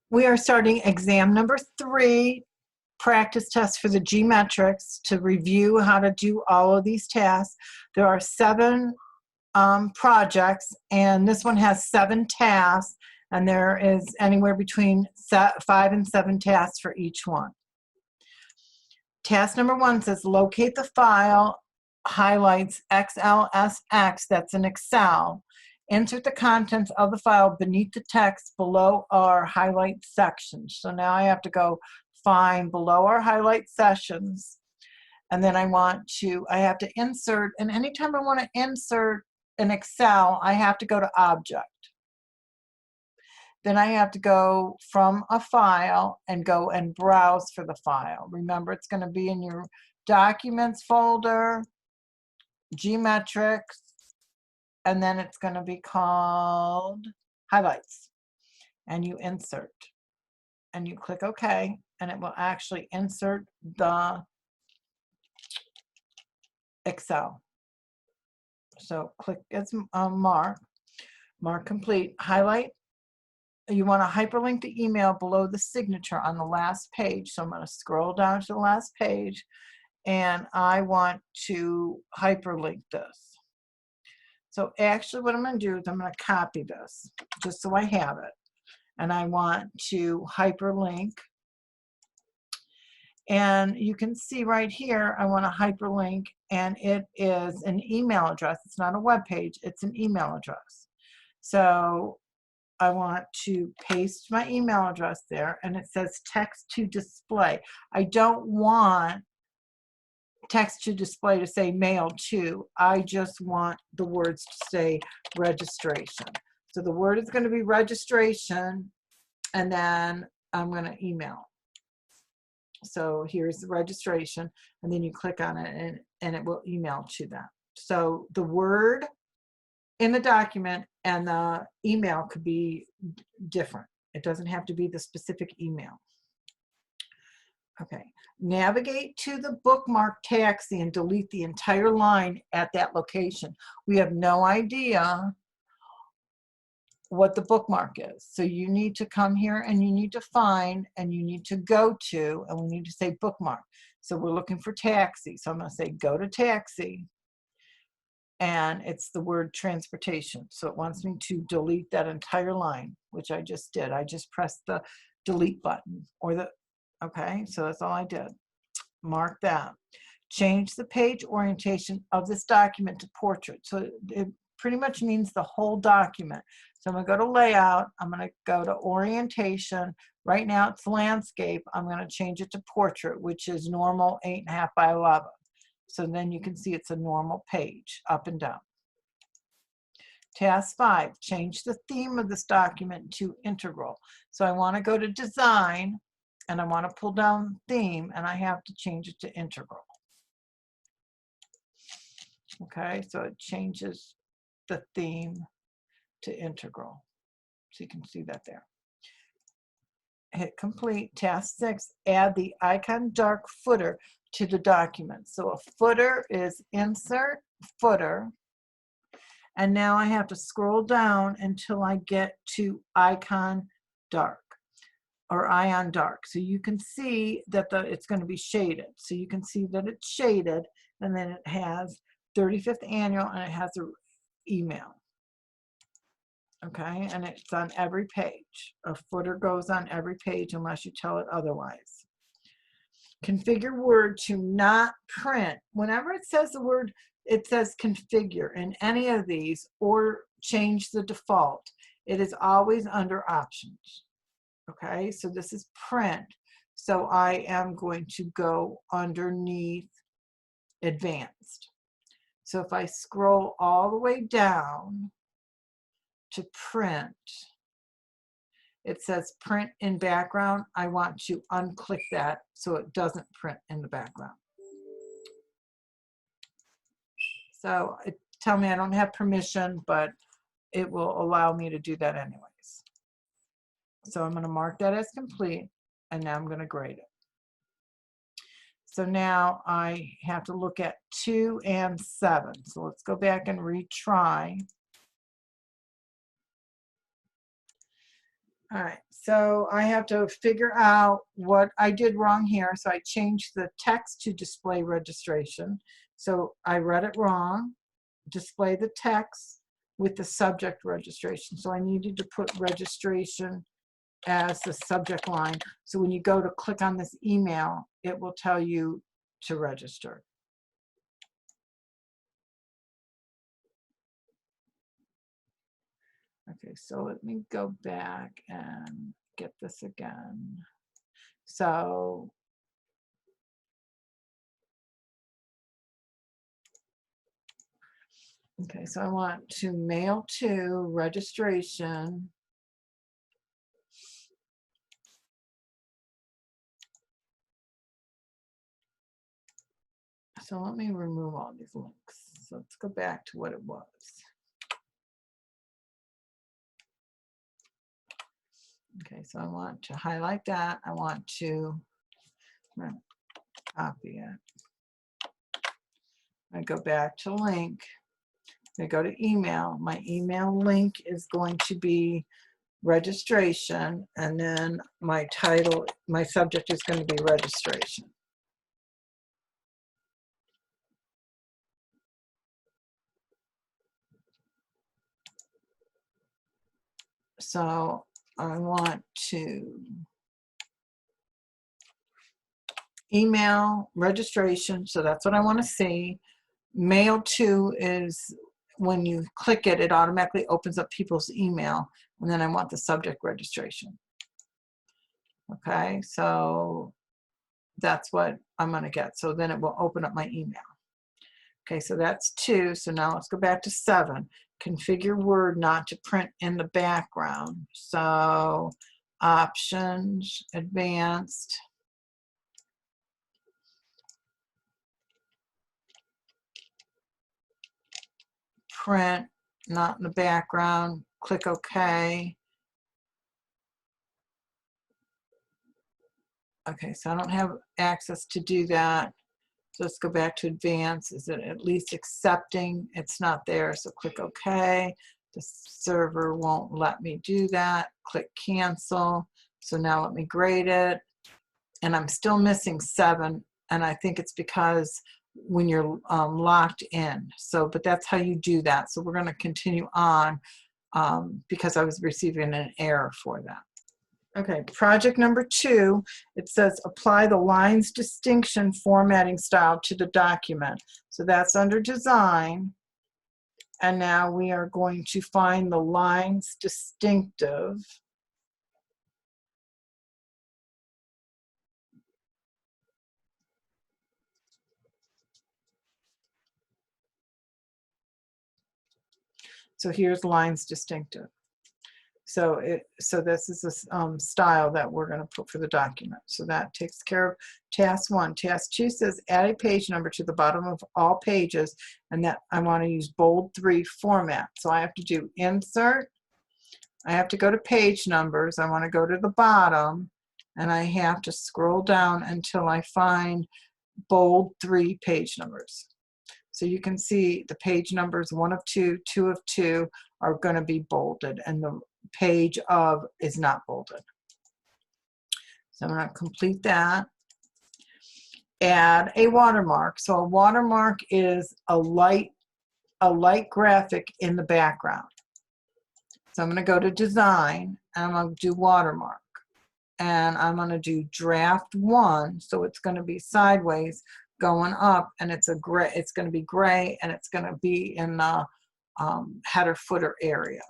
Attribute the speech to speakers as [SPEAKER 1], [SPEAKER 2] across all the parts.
[SPEAKER 1] We are starting exam number 3, practice test for the GMetrix, to review how to do all of these tasks. There are 7 projects, and this one has 7 tasks, and there is anywhere between 5 and 7 tasks for each one. Task number 1 says locate the file, highlights XLSX, that's in Excel. Insert the contents of the file beneath the text below our highlight sections. So now I have to go find below our highlight sections, and then I have to insert, and anytime I want to insert in Excel, I have to go to Object. Then I have to go from a file and go and browse for the file. Remember, it's going to be in your Documents folder, GMetrix, and then it's going to be called Highlights. And you insert. And you click OK, and it will actually insert the Excel. So click as mark complete, highlight. You want to hyperlink the email below the signature on the last page. So I'm going to scroll down to the last page, and I want to hyperlink this. So actually what I'm going to do is I'm going to copy this just so I have it. And I want to hyperlink. And you can see right here, I want to hyperlink, and it is an email address. It's not a web page, it's an email address. So I want to paste my email address there, and it says text to display. I don't want text to display to say mail to. I just want the words to say registration. So the word is going to be registration, and then I'm going to email. So here's the registration, and then you click on it, and it will email to them. So the word in the document and the email could be different. It doesn't have to be the specific email. Okay, navigate to the bookmark taxi and delete the entire line at that location. We have no idea what the bookmark is. So you need to come here, and you need to find, and you need to go to, and we need to say bookmark. So we're looking for taxi. So I'm going to say go to taxi, and it's the word transportation. So it wants me to delete that entire line, which I just did. I just pressed the delete button, or the, okay, so that's all I did. Mark that. Change the page orientation of this document to portrait. So it pretty much means the whole document. So I'm going to go to layout. I'm going to go to orientation. Right now it's landscape. I'm going to change it to portrait, which is normal 8.5 by 11. So then you can see it's a normal page up and down. Task 5, change the theme of this document to integral. So I want to go to design, and I want to pull down theme, and I have to change it to integral. Okay, so it changes the theme to integral. So you can see that there. Hit complete. Task 6, add the icon dark footer to the document. So a footer is insert footer, and now I have to scroll down until I get to icon dark, or ion dark. So you can see that it's going to be shaded. So you can see that it's shaded, and then it has 35th annual, and it has an email. Okay, and it's on every page. A footer goes on every page unless you tell it otherwise. Configure Word to not print. Whenever it says the word, it says configure in any of these, or change the default. It is always under options. Okay, so this is print. So I am going to go underneath advanced. So if I scroll all the way down to print, it says print in background. I want to unclick that so it doesn't print in the background. So tell me I don't have permission, but it will allow me to do that anyways. So I'm going to mark that as complete, and now I'm going to grade it. So now I have to look at 2 and 7. So let's go back and retry. All right, so I have to figure out what I did wrong here. So I changed the text to display registration. So I read it wrong. Display the text with the subject registration. So I needed to put registration as the subject line. So when you go to click on this email, it will tell you to register. Okay, so let me go back and get this again. So okay, so I want to mail to registration. So let me remove all these links. So let's go back to what it was. Okay, so I want to highlight that. I want to copy it. I go back to link. I go to email. My email link is going to be registration, and then my title, my subject is going to be registration. So I want to email registration, so that's what I want to see. Mail to is when you click it, it automatically opens up people's email, and then I want the subject registration. Okay, so that's what I'm going to get. So then it will open up my email. Okay, so that's 2. So now let's go back to 7. Configure Word not to print in the background. So options, advanced. Print, not in the background. Click OK. Okay, so I don't have access to do that. So let's go back to advanced. Is it at least accepting? It's not there, so click OK. The server won't let me do that. Click cancel. So now let me grade it. And I'm still missing 7. And I think it's because when you're locked in. So, but that's how you do that. So we're going to continue on because I was receiving an error for that. Okay, project number 2, it says apply the lines distinction formatting style to the document. So that's under design. And now we are going to find the lines distinctive. So here's lines distinctive. So this is a style that we're going to put for the document. So that takes care of task 1. Task 2 says add a page number to the bottom of all pages, and that I want to use bold 3 format. So I have to do insert. I have to go to page numbers. I want to go to the bottom, and I have to scroll down until I find bold 3 page numbers. So you can see the page numbers 1 of 2, 2 of 2 are going to be bolded, and the page of is not bolded. So I'm going to complete that. Add a watermark. So a watermark is a light graphic in the background. So I'm going to go to design, and I'm going to do watermark. And I'm going to do draft 1. So it's going to be sideways going up, and it's going to be gray, and it's going to be in the header footer area.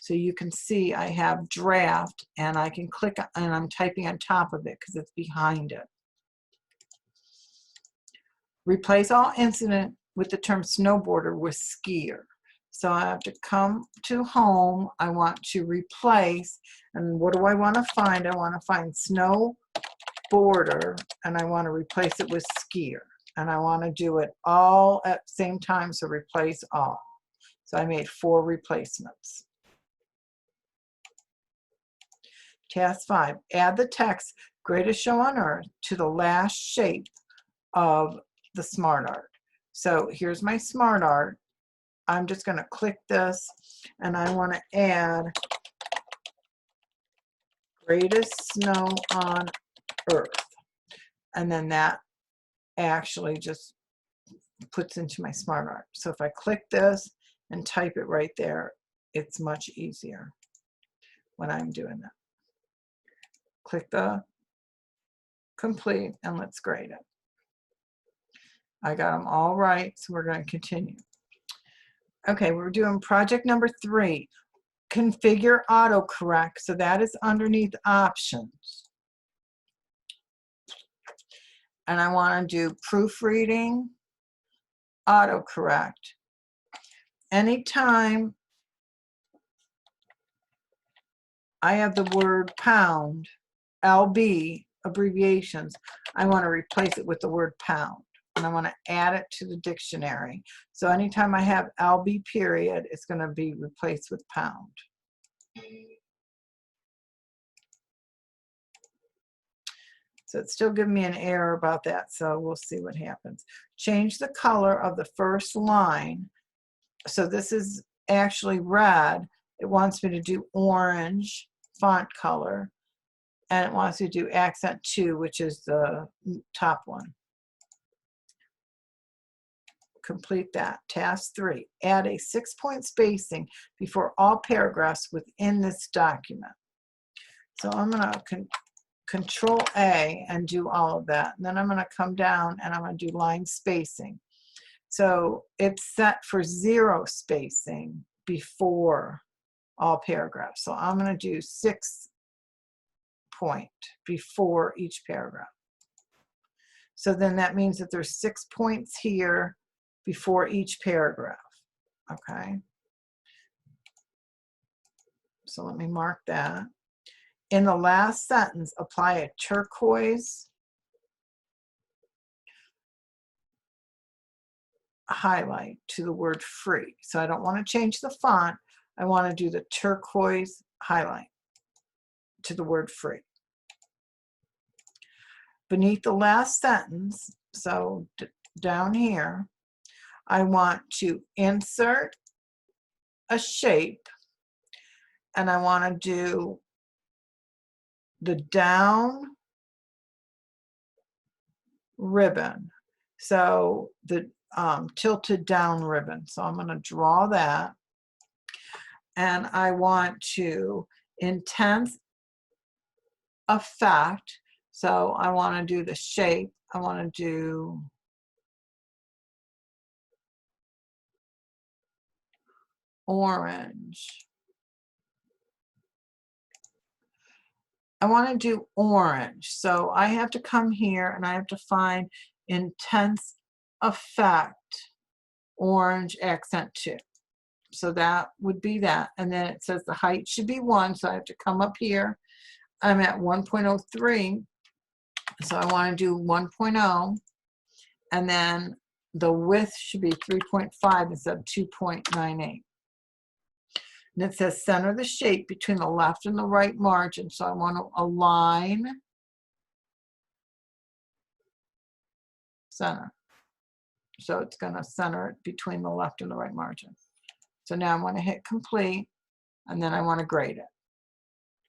[SPEAKER 1] So you can see I have draft, and I can click, and I'm typing on top of it because it's behind it. Replace all incident with the term snowboarder with skier. So I have to come to home. I want to replace, and what do I want to find? I want to find snowboarder, and I want to replace it with skier. And I want to do it all at the same time, so replace all. So I made 4 replacements. Task 5, add the text greatest show on earth to the last shape of the smart art. So here's my smart art. I'm just going to click this, and I want to add greatest snow on earth. And then that actually just puts into my smart art. So if I click this and type it right there, it's much easier when I'm doing that. Click the complete and let's grade it. I got them all right, so we're going to continue. Okay, we're doing project number 3, configure autocorrect. So that is underneath options. And I want to do proofreading, autocorrect. Anytime I have the word pound, LB, abbreviations, I want to replace it with the word pound. And I want to add it to the dictionary. So anytime I have LB period, it's going to be replaced with pound. So it's still giving me an error about that, so we'll see what happens. Change the color of the first line. So this is actually red. It wants me to do orange font color, and it wants me to do accent 2, which is the top one. Complete that. Task 3, add a 6-point spacing before all paragraphs within this document. So I'm going to Control A and do all of that. And then I'm going to come down and I'm going to do line spacing. So it's set for 0 spacing before all paragraphs. So I'm going to do 6 point before each paragraph. So then that means that there's 6 points here before each paragraph. Okay. So let me mark that. In the last sentence, apply a turquoise highlight to the word free. So I don't want to change the font. I want to do the turquoise highlight to the word free. Beneath the last sentence, so down here, I want to insert a shape, and I want to do the down ribbon. So the tilted down ribbon. So I'm going to draw that. And I want to intense effect. So I want to do the shape. I want to do orange. I want to do orange. So I have to come here and I have to find intense effect, orange accent 2. So that would be that. And then it says the height should be 1. So I have to come up here. I'm at 1.03. So I want to do 1.0. And then the width should be 3.5 instead of 2.98. And it says center the shape between the left and the right margin. So I want to align, center. So it's going to center it between the left and the right margin. So now I'm going to hit complete, and then I want to grade it.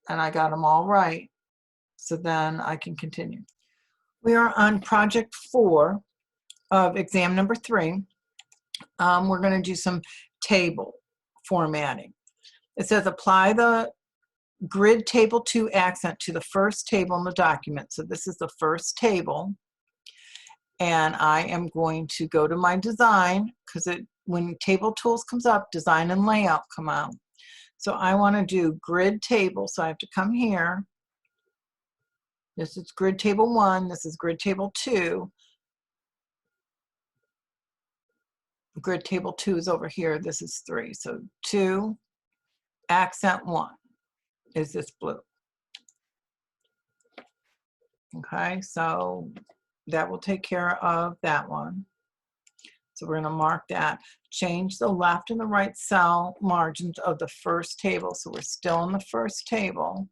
[SPEAKER 1] And I got them all right. So then I can continue. We are on project 4 of exam number 3. We're going to do some table formatting. It says apply the grid table 2 accent to the first table in the document. So this is the first table. And I am going to go to my design, because when table tools comes up, design and layout come out. So I want to do grid table. So I have to come here. This is grid table 1. This is grid table 2. Grid table 2 is over here. This is 3. So 2, accent 1 is this blue. Okay, so that will take care of that one. So we're going to mark that. Change the left and the right cell margins of the first table. So we're still in the first table.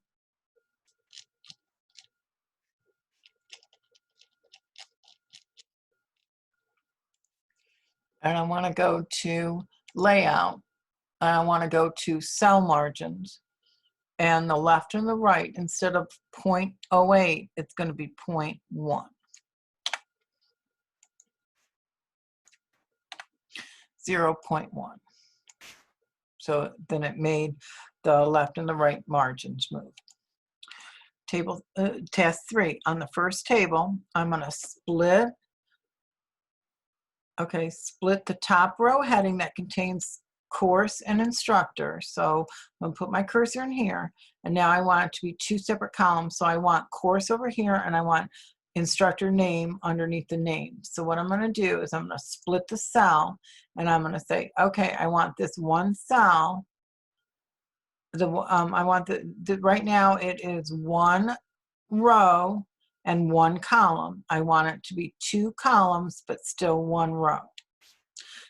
[SPEAKER 1] And I want to go to layout. And I want to go to cell margins. and the left and the right, instead of 0.08, it's going to be 0.1. 0.1. So then it made the left and the right margins move. Task 3. On the first table, I'm going to split the top row heading that contains course and instructor. So I'm going to put my cursor in here, and now I want it to be 2 separate columns. So I want course over here, and I want instructor name underneath the name. So what I'm going to do is I'm going to split the cell, and I'm going to say, okay, I want this one cell. I want right now it is 1 row and 1 column. I want it to be 2 columns, but still 1 row.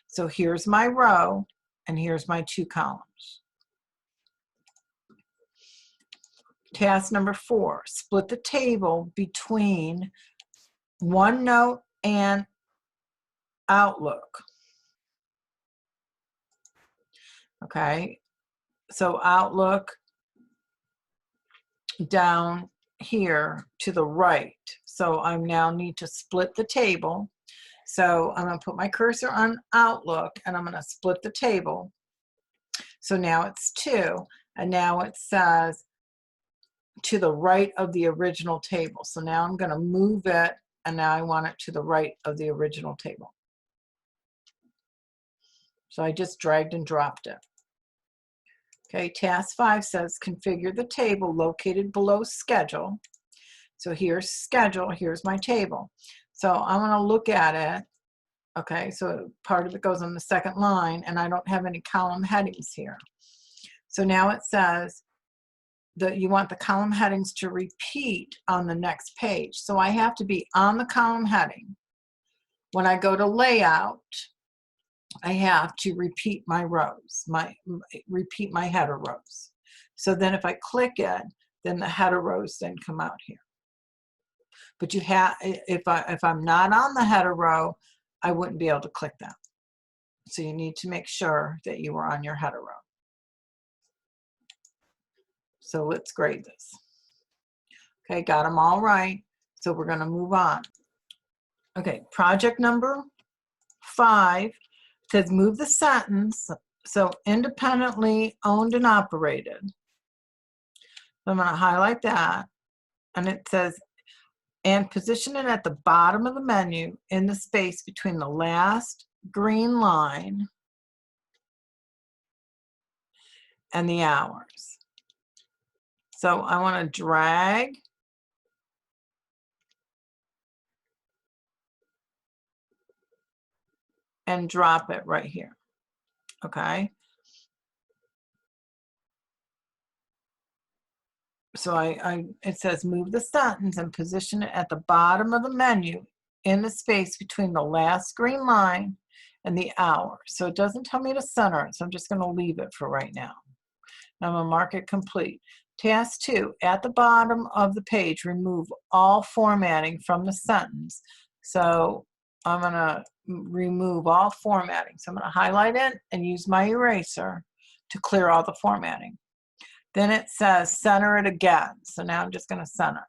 [SPEAKER 1] So here's my row, and here's my 2 columns. Task number 4, split the table between OneNote and Outlook. Okay, so Outlook down here to the right. So I now need to split the table. So I'm going to put my cursor on Outlook, and I'm going to split the table. So now it's 2, and now it says to the right of the original table. So now I'm going to move it, and now I want it to the right of the original table. So I just dragged and dropped it. Okay, task 5 says configure the table located below schedule. So here's schedule, here's my table. So I'm going to look at it. Okay, so part of it goes on the second line, and I don't have any column headings here. So now it says that you want the column headings to repeat on the next page. So I have to be on the column heading. When I go to layout, I have to repeat my rows, repeat my header rows. So then if I click it, then the header rows then come out here. But you have, if I'm not on the header row, I wouldn't be able to click that. So you need to make sure that you are on your header row. So let's grade this. Okay, got them all right. So we're going to move on. Okay, project number 5 says move the sentence, so independently owned and operated. So I'm going to highlight that, and it says, and position it at the bottom of the menu in the space between the last green line and the hours. So I want to drag and drop it right here. Okay. So it says move the sentence and position it at the bottom of the menu in the space between the last green line and the hour. So it doesn't tell me to center it, so I'm just going to leave it for right now. I'm going to mark it complete. Task 2, at the bottom of the page, remove all formatting from the sentence. So I'm going to remove all formatting. So I'm going to highlight it and use my eraser to clear all the formatting. Then it says center it again. So now I'm just going to center.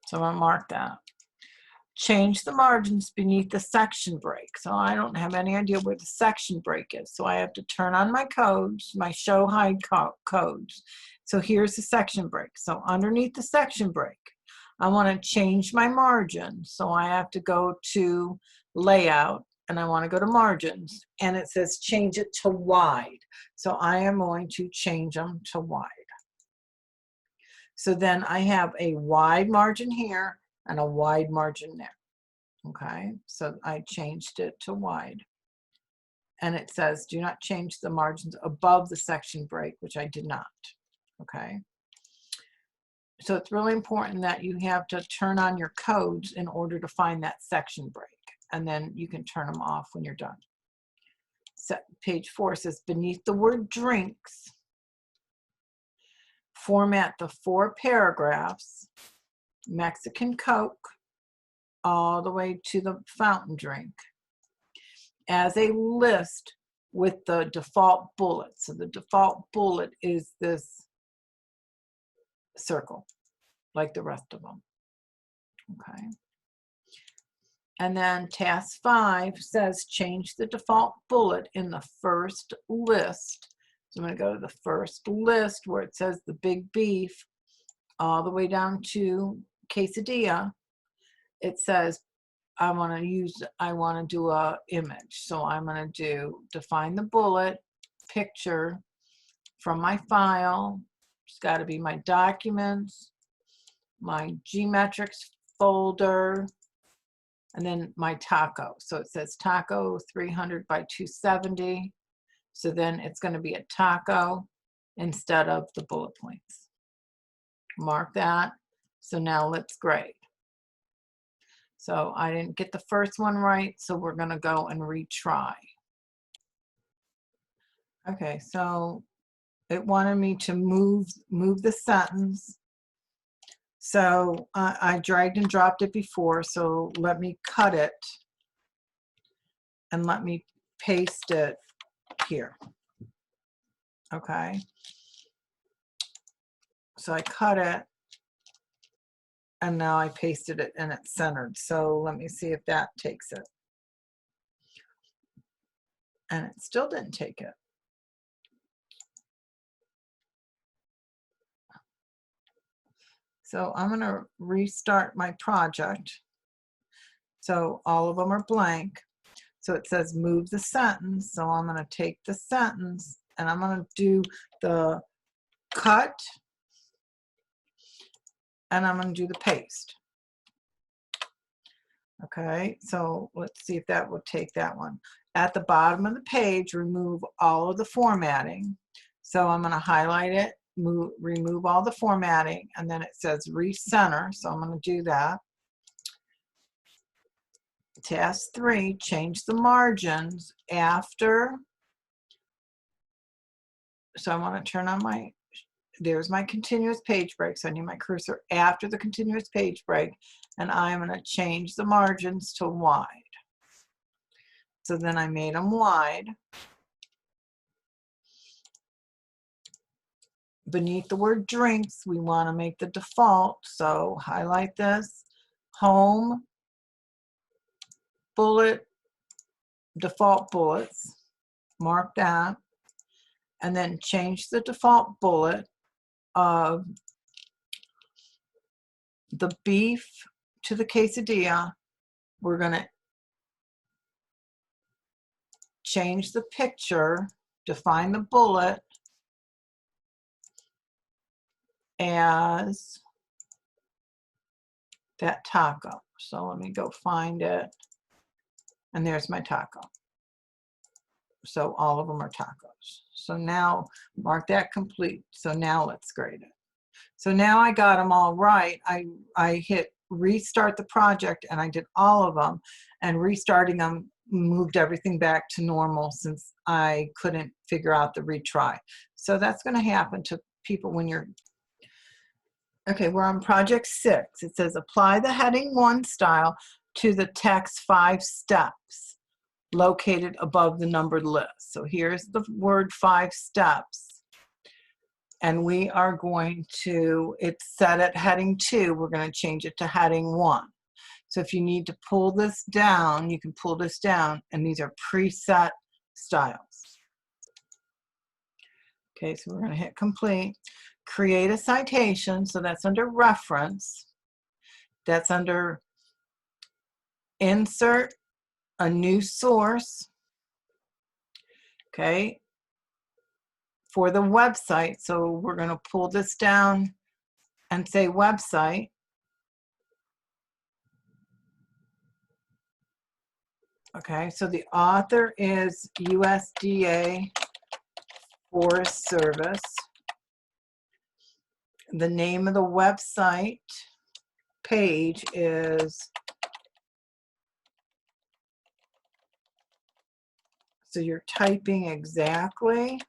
[SPEAKER 1] So I'm going to mark that. Change the margins beneath the section break. So I don't have any idea where the section break is. So I have to turn on my codes, my show hide codes. So here's the section break. So underneath the section break, I want to change my margin. So I have to go to layout, and I want to go to margins, and it says change it to wide. So I am going to change them to wide. So then I have a wide margin here and a wide margin there. Okay, so I changed it to wide. And it says do not change the margins above the section break, which I did not. Okay. So it's really important that you have to turn on your codes in order to find that section break. And then you can turn them off when you're done. So page 4 says beneath the word drinks, format the 4 paragraphs, Mexican Coke, all the way to the fountain drink, as a list with the default bullet. So the default bullet is this circle, like the rest of them. Okay. And then task 5 says change the default bullet in the first list. So I'm going to go to the first list where it says the big beef all the way down to quesadilla. It says I want to do a image. So I'm going to define the bullet picture from my file. It's got to be my documents, my GMetrix folder, and then my taco. So it says taco 300 by 270. So then it's going to be a taco instead of the bullet points. Mark that. So now let's grade. So I didn't get the first one right, so we're going to go and retry. Okay, so it wanted me to move the sentence. So I dragged and dropped it before, so let me cut it and let me paste it here. Okay. So I cut it and now I pasted it and it's centered. So let me see if that takes it. And it still didn't take it. So I'm going to restart my project. So all of them are blank. So it says move the sentence. So I'm going to take the sentence and I'm going to do the cut and I'm going to do the paste. Okay, so let's see if that will take that one. At the bottom of the page, remove all of the formatting. So I'm going to highlight it, remove all the formatting, and then it says recenter. So I'm going to do that. Task 3, change the margins after. So I want to turn on my, there's my continuous page break. So I need my cursor after the continuous page break, and I'm going to change the margins to wide. So then I made them wide. Beneath the word drinks, we want to make the default. So highlight this, home, bullet, default bullets, mark that, and then change the default bullet of the beef to the quesadilla. We're going to change the picture, define the bullet as that taco. So let me go find it. And there's my taco. So all of them are tacos. So now mark that complete. So now let's grade it. So now I got them all right. I hit restart the project and I did all of them, and restarting them moved everything back to normal since I couldn't figure out the retry. So that's going to happen to people when you're, okay, we're on project 6. It says apply the heading 1 style to the text 5 steps located above the numbered list. So here's the word 5 steps. And we are going to, it's set at heading 2. We're going to change it to heading 1. So if you need to pull this down, you can pull this down, and these are preset styles. Okay, so we're going to hit complete. Create a citation. So that's under reference. That's under insert a new source. Okay. For the website, so we're going to pull this down and say website. Okay, so the author is USDA Forest Service. The name of the website page is, so you're typing exactly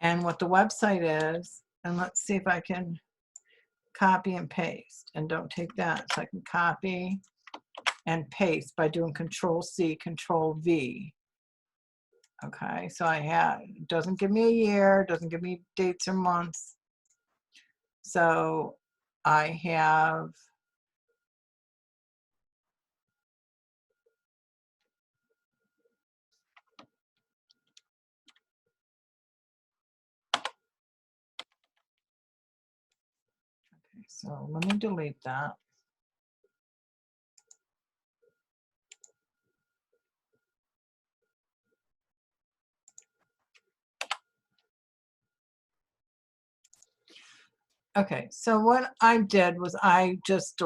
[SPEAKER 1] and what the website is, and let's see if I can copy and paste, and don't take that. So I can copy and paste by doing Control C, Control V. Okay, so I have, it doesn't give me a year, doesn't give me dates or months. So I have, okay, so let me delete that. Okay, so what I did was I just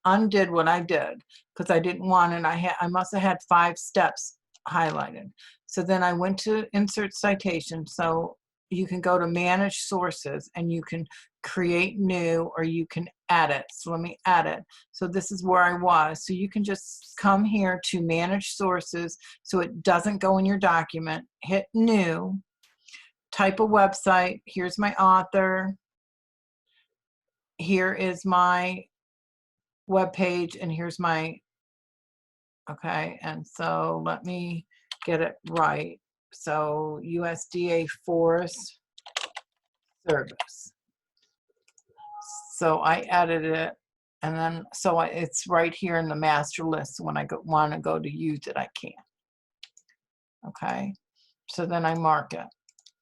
[SPEAKER 1] undid what I did because I didn't want it. I must have had 5 steps highlighted. So then I went to insert citation. So you can go to manage sources and you can create new or you can edit. So let me edit. So this is where I was. So you can just come here to manage sources so it doesn't go in your document. Hit new, type a website. Here's my author. Here is my web page and here's my, okay, and so let me get it right. So USDA Forest Service. So I edited it, and then so it's right here in the master list. When I want to go to use it, I can. Okay, so then I mark it.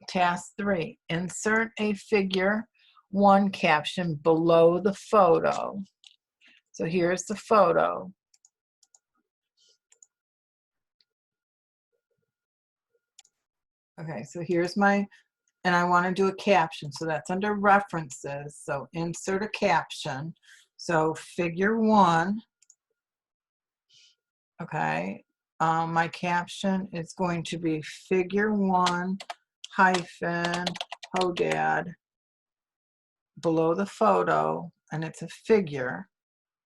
[SPEAKER 1] Task 3, insert a figure 1 caption below the photo. So here's the photo. Okay, so here's my, and I want to do a caption. So that's under references. So insert a caption. So figure 1. Okay, my caption is going to be figure 1 hyphen Hodad below the photo, and it's a figure.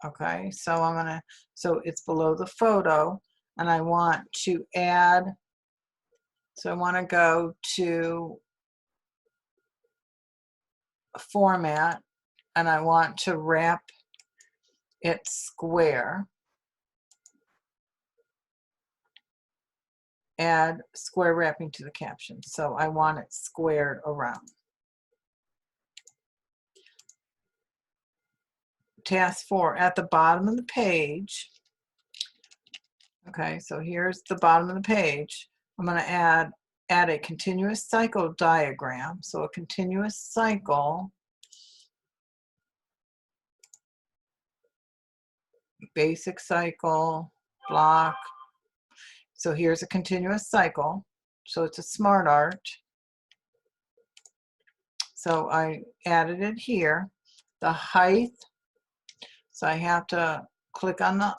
[SPEAKER 1] Okay, so I'm gonna, so it's below the photo, and I want to add, so I want to go to format, and I want to wrap it square. Add square wrapping to the caption. So I want it squared around. Task 4, at the bottom of the page. Okay, so here's the bottom of the page. I'm going to add a continuous cycle diagram. So a continuous cycle, basic cycle, block. So here's a continuous cycle. So it's a smart art. So I added it here. The height, so I have to click on the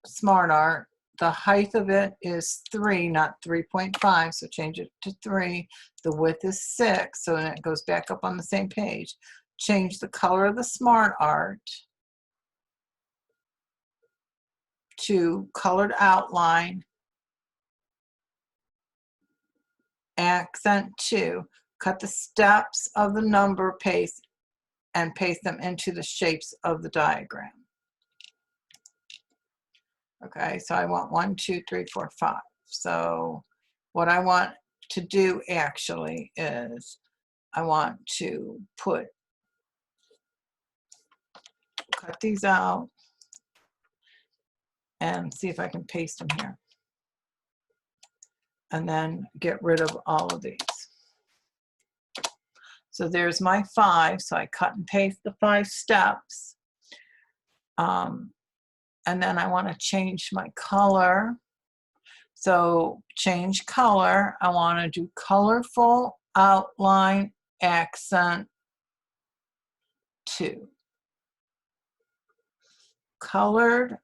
[SPEAKER 1] smart art. The height of it is 3, not 3.5, so change it to 3. The width is 6, so then it goes back up on the same page. Change the color of the smart art to colored outline, accent 2. Cut the steps of the number paste and paste them into the shapes of the diagram. Okay, so I want 1, 2, 3, 4, 5. So what I want to do actually is I want to cut these out and see if I can paste them here. And then get rid of all of these. So there's my 5. So I cut and paste the 5 steps. And then I want to change my color. So change color. I want to do colorful outline accent 2. Colored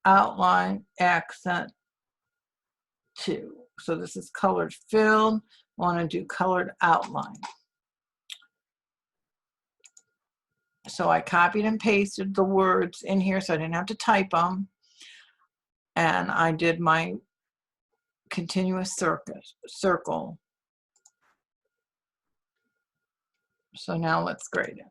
[SPEAKER 1] outline accent 2. So this is colored filled. I want to do colored outline. So I copied and pasted the words in here so I didn't have to type them. And I did my continuous circle. So now let's grade it.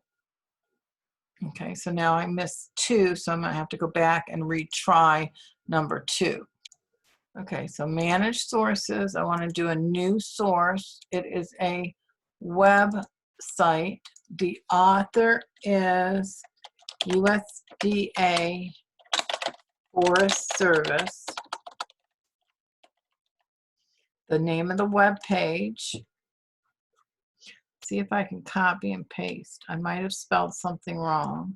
[SPEAKER 1] Okay, so now I missed 2, so I'm going to have to go back and retry number 2. Okay, so manage sources. I want to do a new source. It is a website. The author is USDA Forest Service. The name of the web page. See if I can copy and paste. I might have spelled something wrong.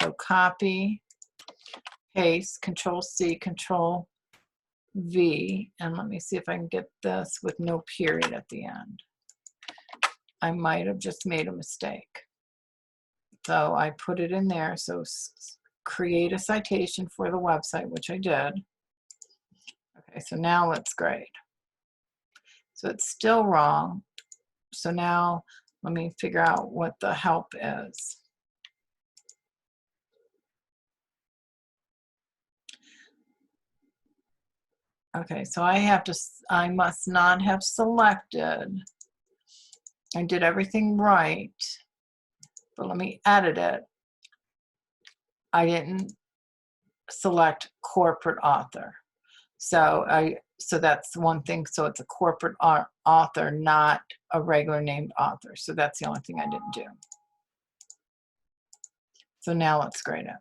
[SPEAKER 1] So copy, paste, Control C, Control V, and let me see if I can get this with no period at the end. I might have just made a mistake. So I put it in there. So create a citation for the website, which I did. Okay, so now let's grade. So it's still wrong. So now let me figure out what the help is. Okay, so I must not have selected. I did everything right, but let me edit it. I didn't select corporate author. So that's one thing. So it's a corporate author, not a regular named author. So that's the only thing I didn't do. So now let's grade it.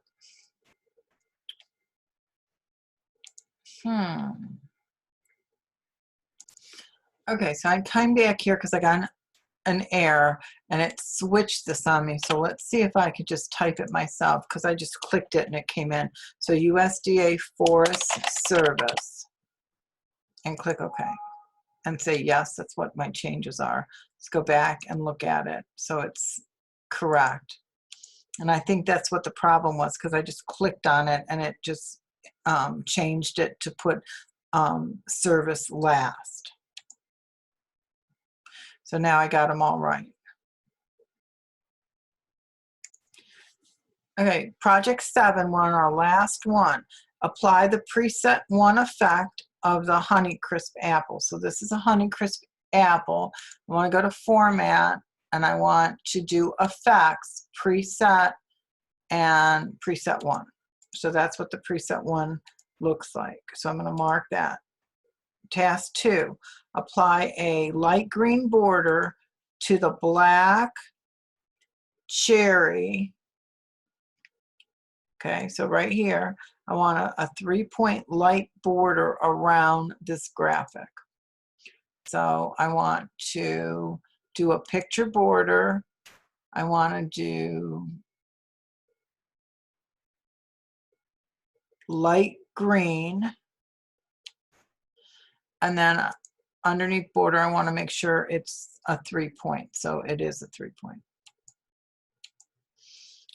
[SPEAKER 1] Okay, so I came back here because I got an error and it switched this on me. So let's see if I could just type it myself because I just clicked it and it came in. So USDA Forest Service and click OK and say yes, that's what my changes are. Let's go back and look at it. So it's correct. And I think that's what the problem was because I just clicked on it and it just changed it to put service last. So now I got them all right. Okay, project 7, we're on our last one. Apply the preset 1 effect of the Honeycrisp apple. So this is a Honeycrisp apple. I want to go to format and I want to do effects, preset, and preset 1. So that's what the preset 1 looks like. So I'm going to mark that. Task 2, apply a light green border to the black cherry. Okay, so right here, I want a 3-point light border around this graphic. So I want to do a picture border. I want to do light green. And then underneath border, I want to make sure it's a 3-point. So it is a 3-point.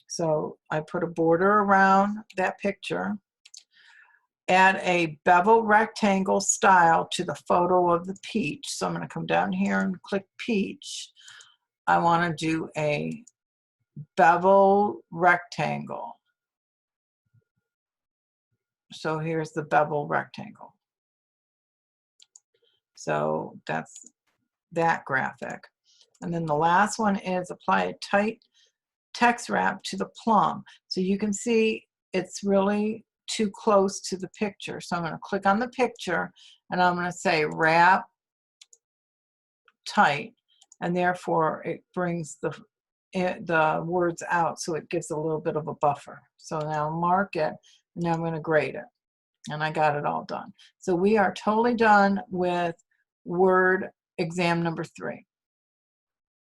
[SPEAKER 1] So I put a border around that picture. Add a bevel rectangle style to the photo of the peach. So I'm going to come down here and click peach. I want to do a bevel rectangle. So here's the bevel rectangle. So that's that graphic. And then the last one is apply a tight text wrap to the plum. So you can see it's really too close to the picture. So I'm going to click on the picture and I'm going to say wrap tight, and therefore it brings the words out, so it gives a little bit of a buffer. So now I'll mark it and now I'm going to grade it. And I got it all done. So we are totally done with Word exam number 3.